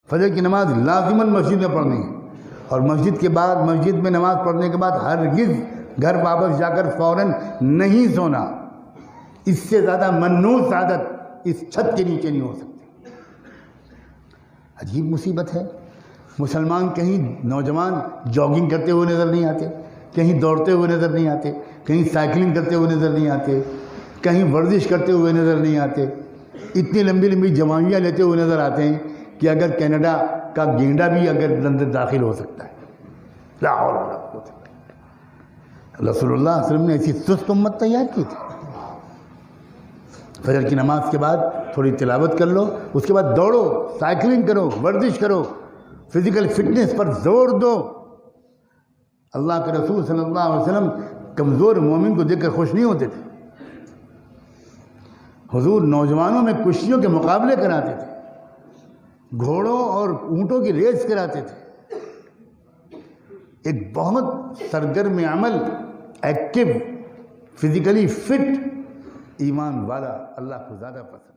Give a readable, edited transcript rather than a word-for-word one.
فجر کی نماز لازماً مسجد میں پڑھنی ہے، اور مسجد میں نماز پڑھنے کے بعد ہرگز گھر واپس جا کر فوراً نہیں سونا۔ اس سے زیادہ منحوس عادت اس چھت کے نیچے نہیں ہو سکتی۔ عجیب مصیبت ہے، مسلمان کہیں نوجوان جاگنگ کرتے ہوئے نظر نہیں آتے، کہیں دوڑتے ہوئے نظر نہیں آتے، کہیں سائیکلنگ کرتے ہوئے نظر نہیں آتے، کہیں ورزش کرتے ہوئے نظر نہیں آتے، اتنی لمبی لمبی جوانیاں لیتے ہوئے نظر آتے ہیں کہ اگر کینیڈا کا گینڈا بھی اگر اندر داخل ہو سکتا ہے۔ لا حول ولا قوت الا باللہ۔ رسول اللہ صلی اللہ علیہ وسلم نے ایسی سست امت تیار کی تھی۔ فجر کی نماز کے بعد تھوڑی تلاوت کر لو، اس کے بعد دوڑو، سائیکلنگ کرو، ورزش کرو، فزیکل فٹنس پر زور دو۔ اللہ کے رسول صلی اللہ علیہ وسلم کمزور مومن کو دیکھ کر خوش نہیں ہوتے تھے۔ حضور نوجوانوں میں کشتیوں کے مقابلے کراتے تھے، گھوڑوں اور اونٹوں کی ریس کراتے تھے۔ ایک بہت سرگرم عمل، ایکٹیو، فزیکلی فٹ ایمان والا اللہ کو زیادہ پسند۔